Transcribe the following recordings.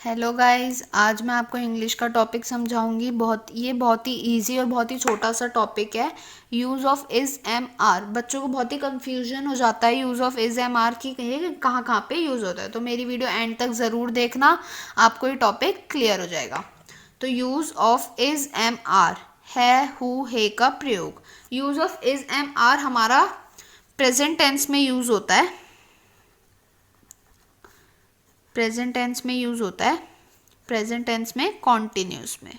Hello guys, आज मैं आपको इंग्लिश का टॉपिक समझाऊंगी। ये बहुत ही इजी और बहुत ही छोटा सा टॉपिक है। Use of is am are. बच्चों को बहुत ही कंफ्यूजन हो जाता है use of is am are की, कहाँ कहाँ पे यूज़ होता है। तो मेरी वीडियो एंड तक ज़रूर देखना, आपको ये टॉपिक क्लियर हो जाएगा। तो use of is am are है, हु, हे का प्रयोग। Use of is am are हमारा प्रेजेंट टेंस में यूज़ होता है। प्रेजेंट टेंस में यूज़ होता है, प्रेजेंट टेंस में, कॉन्टिन्यूस में।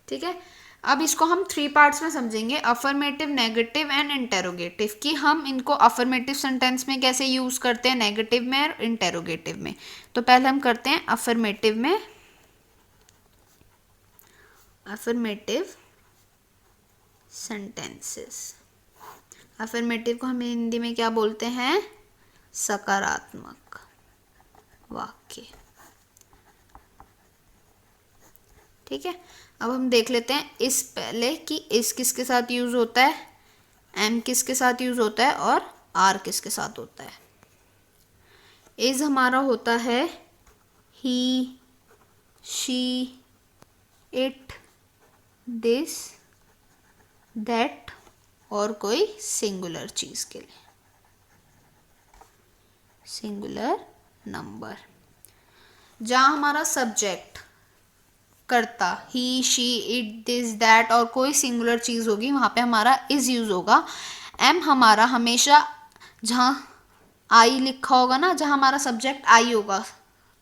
ठीक है, अब इसको हम 3 पार्ट्स में समझेंगे, अफर्मेटिव, नेगेटिव एंड इंटेरोगेटिव, कि हम इनको अफर्मेटिव सेंटेंस में कैसे यूज करते हैं, नेगेटिव में और इंटेरोगेटिव में। तो पहले हम करते हैं अफर्मेटिव में। Affirmative sentences. अफर्मेटिव को हम हिंदी में क्या बोलते हैं? सकारात्मक वाक्य। ठीक है, अब हम देख लेते हैं इस पहले कि इस किसके साथ यूज होता है, एम किसके साथ यूज होता है और आर किसके साथ होता है। इज हमारा होता है ही, शी, इट, दिस, दैट और कोई सिंगुलर चीज के लिए, सिंगुलर नंबर। जहां हमारा सब्जेक्ट, कर्ता, ही, शी, इट, दिस, दैट और कोई सिंगुलर चीज होगी, वहां पे हमारा इज यूज होगा। एम हमारा हमेशा, जहां आई लिखा होगा ना, जहां हमारा सब्जेक्ट आई होगा,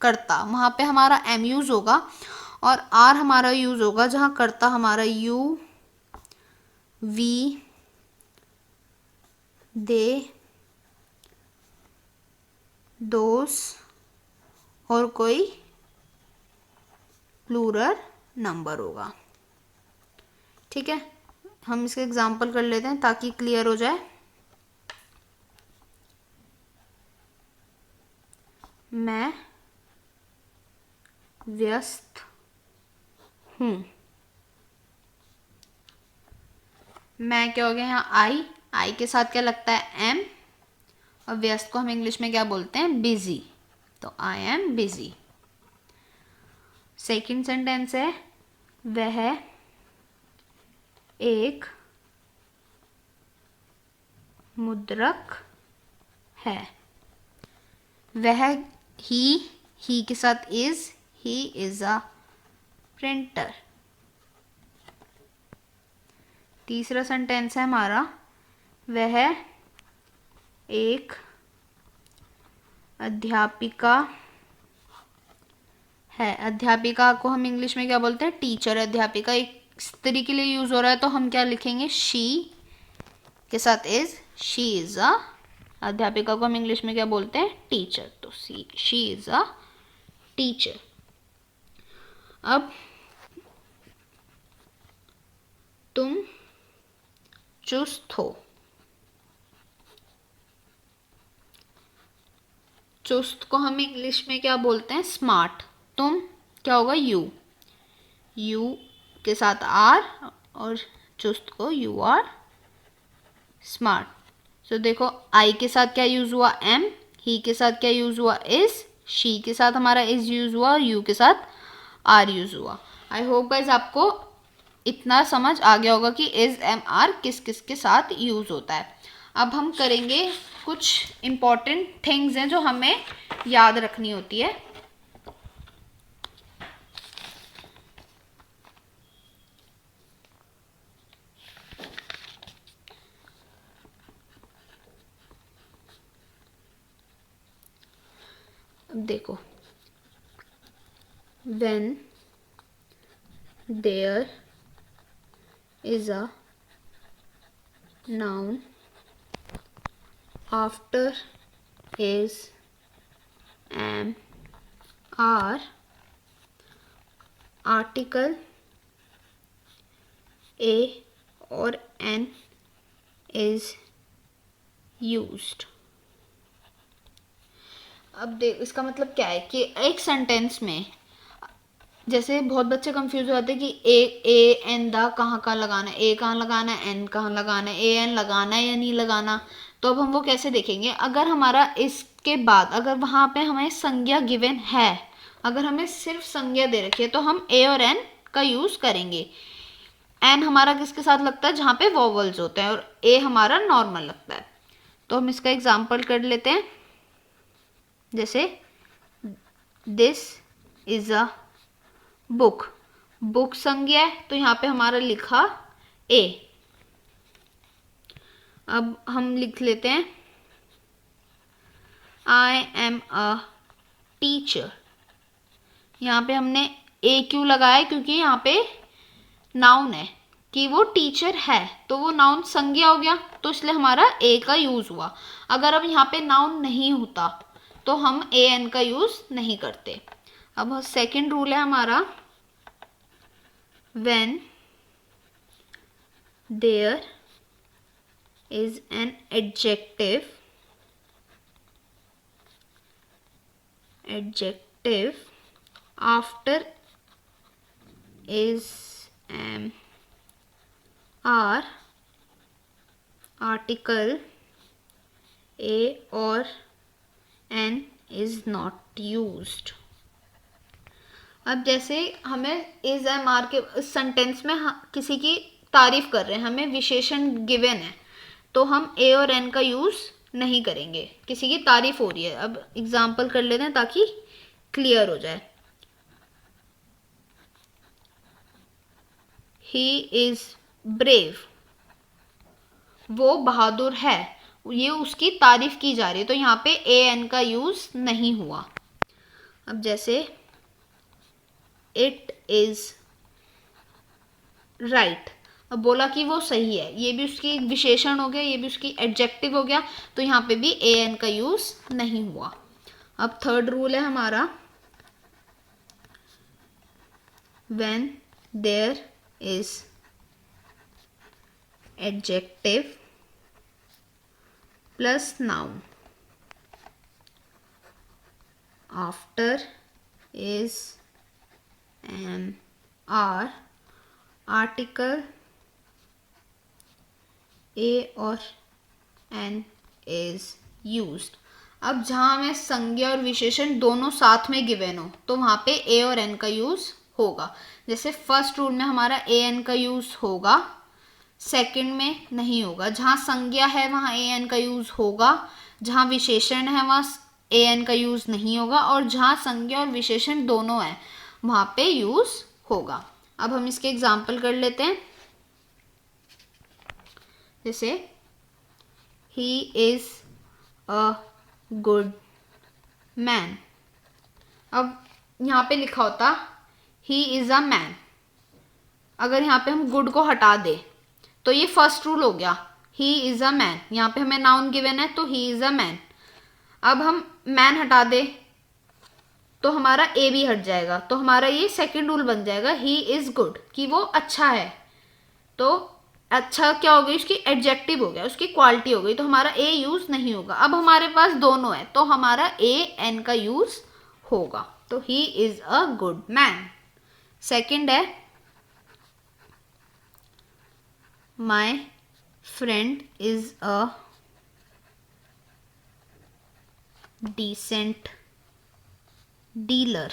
कर्ता, वहां पे हमारा एम यूज होगा। और आर हमारा यूज होगा जहां कर्ता हमारा यू, वी, दे, दोस और कोई प्लूरल नंबर होगा। ठीक है, हम इसके एग्जाम्पल कर लेते हैं ताकि क्लियर हो जाए। मैं व्यस्त हूं। मैं क्या हो गया यहाँ? आई के साथ क्या लगता है? एम। और व्यस्त को हम इंग्लिश में क्या बोलते हैं? बिजी। तो I am busy. Second sentence है, वह एक मुद्रक है। वह, ही के साथ is, he is a printer. तीसरा सेंटेंस है हमारा, वह एक अध्यापिका है। अध्यापिका को हम इंग्लिश में क्या बोलते हैं? टीचर। अध्यापिका एक स्त्री के लिए यूज हो रहा है, तो हम क्या लिखेंगे? शी के साथ इज, शी इज अ। अध्यापिका को हम इंग्लिश में क्या बोलते हैं? टीचर। तो शी इज अ टीचर। अब तुम चुस्त हो। चुस्त को हम इंग्लिश में क्या बोलते हैं? स्मार्ट। तुम क्या होगा? यू के साथ आर और चुस्त को यू आर स्मार्ट। तो देखो, आई के साथ क्या यूज हुआ? एम। ही के साथ क्या यूज हुआ? इज। शी के साथ हमारा इज यूज हुआ और यू के साथ आर यूज हुआ। आई होप गाइज आपको इतना समझ आ गया होगा कि इज एम आर किस किस के साथ यूज होता है। अब हम करेंगे कुछ इंपॉर्टेंट थिंग्स हैं जो हमें याद रखनी होती है। अब देखो, when there is a noun after is, am, are, article a or an is used। अब देख, इसका मतलब क्या है कि एक सेंटेंस में, जैसे बहुत बच्चे कंफ्यूज हो जाते हैं कि ए एन दा कहाँ कहाँ लगाना है, ए कहाँ लगाना है, एन कहाँ लगाना है, ए एन लगाना है या नहीं लगाना। तो अब हम वो कैसे देखेंगे, अगर हमारा इसके बाद अगर वहाँ पे हमें संज्ञा गिवन है, अगर हमें सिर्फ संज्ञा दे रखी है तो हम ए और एन का यूज करेंगे। एन हमारा किसके साथ लगता है, जहाँ पे वॉवल्स होते हैं, और ए हमारा नॉर्मल लगता है। तो हम इसका एग्जाम्पल कर लेते हैं, जैसे this is a book, book संज्ञा है तो यहाँ पे हमारा लिखा ए। अब हम लिख लेते हैं आई एम अ टीचर, यहाँ पे हमने ए क्यों लगाया, क्योंकि यहाँ पे नाउन है कि वो टीचर है, तो वो नाउन संज्ञा हो गया, तो इसलिए हमारा ए का यूज हुआ। अगर अब यहाँ पे नाउन नहीं होता तो हम ए एन का यूज नहीं करते। अब सेकंड रूल है हमारा, when there is an adjective after is or article a और एन इज नॉट यूज्ड। अब जैसे हमें इज एम आर के सेंटेंस में किसी की तारीफ कर रहे हैं, हमें विशेषण गिवन है, तो हम ए और एन का यूज नहीं करेंगे, किसी की तारीफ हो रही है। अब एग्जाम्पल कर लेते हैं ताकि क्लियर हो जाए। ही इज ब्रेव, वो बहादुर है, ये उसकी तारीफ की जा रही है, तो यहाँ पे ए एन का यूज नहीं हुआ। अब जैसे इट इज राइट, अब बोला कि वो सही है, ये भी उसकी विशेषण हो गया, ये भी उसकी एडजेक्टिव हो गया, तो यहाँ पे भी ए एन का यूज नहीं हुआ। अब थर्ड रूल है हमारा, when there is adjective plus noun after is an or article a और एन इज यूज्ड। अब जहाँ हमें संज्ञा और विशेषण दोनों साथ में गिवन हो तो वहाँ पे ए और एन का यूज होगा। जैसे फर्स्ट रूल में हमारा ए एन का यूज होगा, सेकंड में नहीं होगा। जहाँ संज्ञा है वहाँ ए एन का यूज होगा, जहाँ विशेषण है वहाँ ए एन का यूज नहीं होगा, और जहाँ संज्ञा और विशेषण दोनों है वहाँ पे यूज होगा। अब हम इसके एग्जाम्पल कर लेते हैं, जैसे ही इज अ गुड मैन। अब यहाँ पे लिखा होता ही इज अ मैन, अगर यहाँ पे हम गुड को हटा दे तो ये फर्स्ट रूल हो गया, ही इज अ मैन। यहाँ पे हमें नाउन गिवन है तो ही इज अ मैन। अब हम मैन हटा दे तो हमारा ए भी हट जाएगा, तो हमारा ये सेकंड रूल बन जाएगा, ही इज गुड, कि वो अच्छा है। तो अच्छा क्या हो गई, उसकी एडजेक्टिव हो गया, उसकी क्वालिटी हो गई, तो हमारा ए यूज नहीं होगा। अब हमारे पास दोनों है तो हमारा ए एन का यूज होगा, तो he is a good man. Second है my friend is a decent dealer.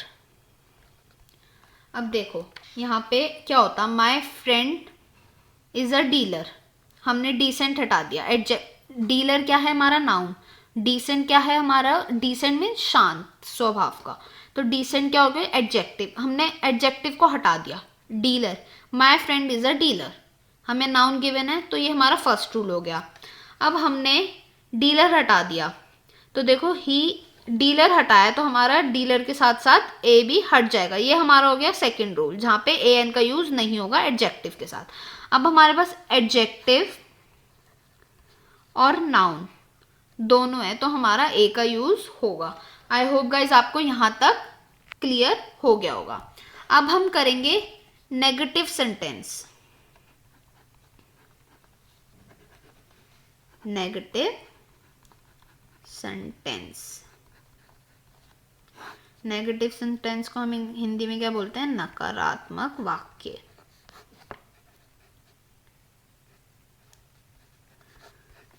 अब देखो यहाँ पे क्या होता, my friend is a dealer, हमने डिसेंट हटा दिया। डीलर क्या है हमारा नाउन, डिसेंट क्या है हमारा, डिसेंट मीन शांत स्वभाव का, तो डिसेंट क्या हो गया एडजेक्टिव, हमने एडजेक्टिव को हटा दिया। Dealer, my friend is a dealer, हमें नाउन गिवन है तो ये हमारा फर्स्ट रूल हो गया। अब हमने डीलर हटा दिया तो देखो ही डीलर हटाया तो हमारा डीलर के साथ साथ ए भी हट जाएगा, ये हमारा हो गया सेकंड रूल, जहाँ पे ए एन का यूज नहीं होगा एडजेक्टिव के साथ। अब हमारे पास एडजेक्टिव और नाउन दोनों है तो हमारा ए का यूज होगा। आई होप गाइज आपको यहाँ तक क्लियर हो गया होगा। अब हम करेंगे negative sentence. Negative sentence, negative sentence को हम हिंदी में क्या बोलते हैं, नकारात्मक वाक्य।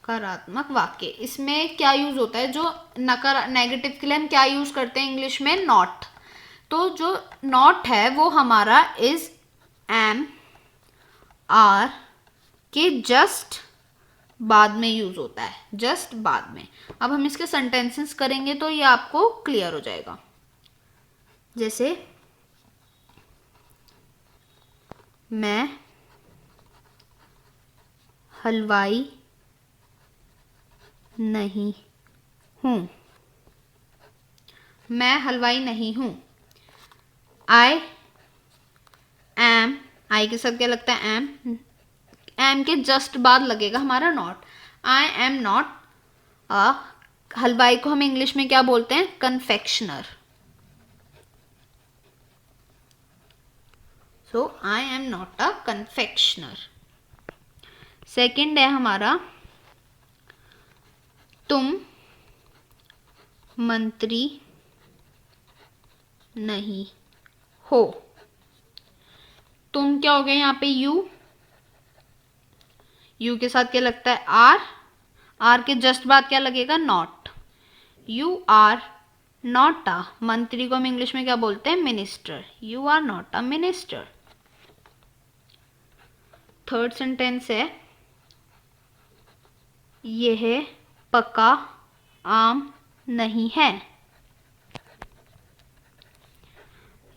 नकारात्मक वाक्य। इसमें क्या यूज होता है, जो नेगेटिव के लिए हम क्या यूज करते हैं इंग्लिश में, नॉट। तो जो नॉट है वो हमारा इज, एम, आर के जस्ट बाद में यूज होता है, जस्ट बाद में। अब हम इसके सेंटेंसेस करेंगे तो ये आपको क्लियर हो जाएगा। जैसे मैं हलवाई नहीं हूँ, मैं हलवाई नहीं हूँ। आई एम, आई के साथ क्या लगता है, एम, एम के जस्ट बाद लगेगा हमारा not. I am not a, हलवाई को हम इंग्लिश में क्या बोलते हैं, confectioner. So I am not a confectioner. Second है हमारा, तुम मंत्री नहीं हो। तुम क्या हो गया यहाँ पे, यू, यू के साथ क्या लगता है, आर, आर के जस्ट बाद क्या लगेगा, not. You are not a, मंत्री को हम इंग्लिश में क्या बोलते हैं, minister. You are not a minister. Third sentence है, यह पका आम नहीं है।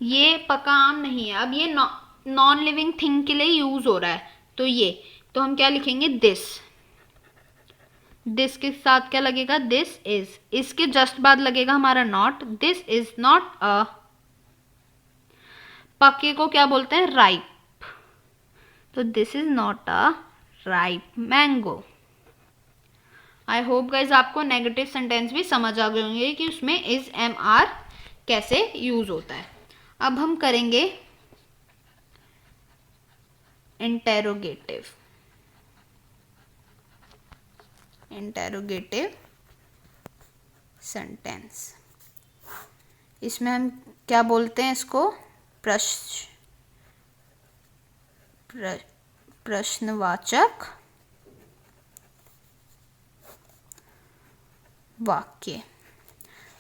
ये पका आम नहीं है। अब ये नॉन लिविंग थिंग के लिए यूज हो रहा है, तो ये, तो हम क्या लिखेंगे, दिस। दिस के साथ क्या लगेगा, दिस इज। इसके जस्ट बाद लगेगा हमारा not. This is not a, पके को क्या बोलते हैं, राइप। तो this is not a ripe mango. I hope guys आपको नेगेटिव सेंटेंस भी समझ आ गए होंगे कि उसमें इज, एम, आर कैसे यूज होता है। अब हम करेंगे इंटेरोगेटिव। इंटेरोगेटिव सेंटेंस, इसमें हम क्या बोलते हैं इसको, प्रश्नवाचक वाक्य।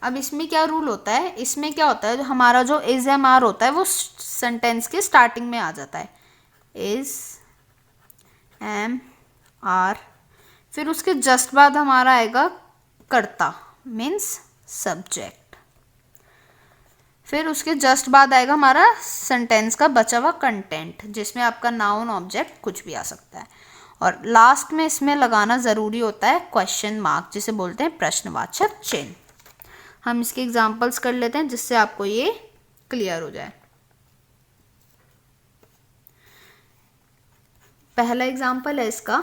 अब इसमें क्या रूल होता है, इसमें क्या होता है, हमारा जो इज, एम, आर होता है वो सेंटेंस के स्टार्टिंग में आ जाता है, इज, एम, आर। फिर उसके जस्ट बाद हमारा आएगा कर्ता, मीन्स सब्जेक्ट। फिर उसके जस्ट बाद आएगा हमारा सेंटेंस का बचा हुआ कंटेंट, जिसमें आपका नाउन, ऑब्जेक्ट कुछ भी आ सकता है। और लास्ट में इसमें लगाना ज़रूरी होता है क्वेश्चन मार्क, जिसे बोलते हैं प्रश्नवाचक चिन्ह। हम इसके एग्जांपल्स कर लेते हैं जिससे आपको ये क्लियर हो जाए। पहला एग्जांपल है इसका,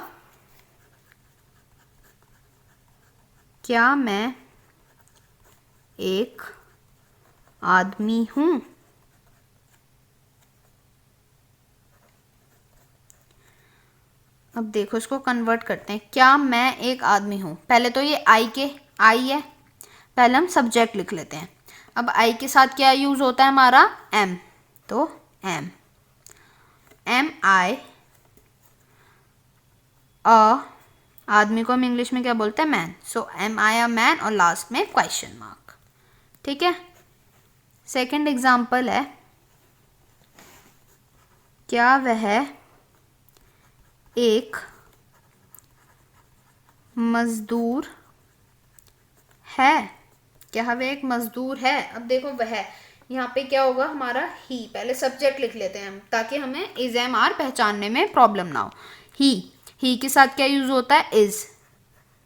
क्या मैं एक आदमी हूँ। अब देखो इसको कन्वर्ट करते हैं, क्या मैं एक आदमी हूँ। पहले तो ये आई है, पहले हम सब्जेक्ट लिख लेते हैं। अब आई के साथ क्या यूज होता है हमारा, एम। तो एम, आई अ, आदमी को हम इंग्लिश में क्या बोलते हैं, man. So am I a man, और लास्ट में क्वेश्चन मार्क। ठीक है। सेकंड एग्जांपल है, क्या वह एक मजदूर है। क्या वह एक मजदूर है। अब देखो वह, यहाँ पे क्या होगा हमारा, ही। पहले सब्जेक्ट लिख लेते हैं हम, ताकि हमें इज, एम, आर पहचानने में प्रॉब्लम ना हो। ही के साथ क्या यूज होता है, इज।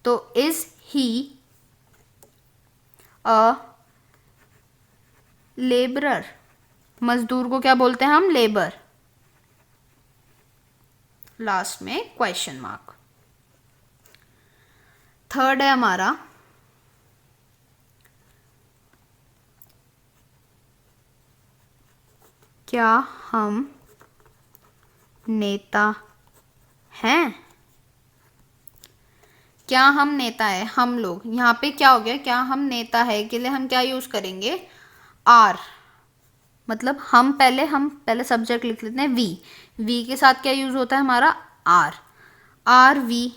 तो इज ही अ लेबरर। मजदूर को क्या बोलते हैं हम, लेबर। लास्ट में क्वेश्चन मार्क। थर्ड है हमारा, क्या हम नेता हैं। क्या हम नेता है, हम लोग। यहाँ पे क्या हो गया, क्या हम नेता है के लिए हम क्या यूज करेंगे, आर। मतलब हम पहले सब्जेक्ट लिख लेते हैं, वी के साथ क्या यूज होता है हमारा, आर। वी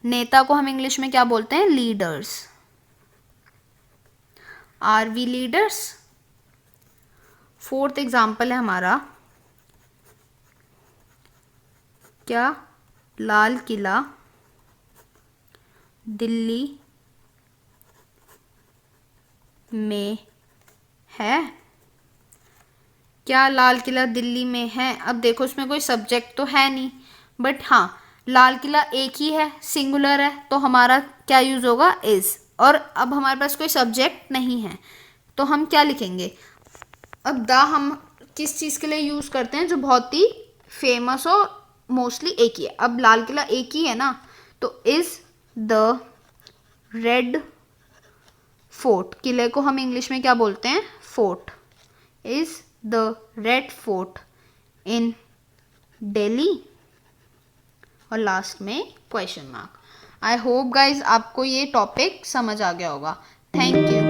नेता को हम इंग्लिश में क्या बोलते हैं? Leaders. Are we leaders? Fourth example है हमारा, क्या लाल किला दिल्ली में है? क्या लाल किला दिल्ली में है? अब देखो इसमें कोई सब्जेक्ट तो है नहीं, बट हाँ लाल किला एक ही है, सिंगुलर है, तो हमारा क्या यूज होगा? इज। और अब हमारे पास कोई सब्जेक्ट नहीं है तो हम क्या लिखेंगे? अब द हम किस चीज़ के लिए यूज़ करते हैं? जो बहुत ही फेमस हो, मोस्टली एक ही है। अब लाल किला एक ही है ना, तो इज द रेड फोर्ट, किले को हम इंग्लिश में क्या बोलते हैं? Fort. Is the red fort in Delhi? और लास्ट में question mark. I hope guys आपको ये टॉपिक समझ आ गया होगा। Thank you.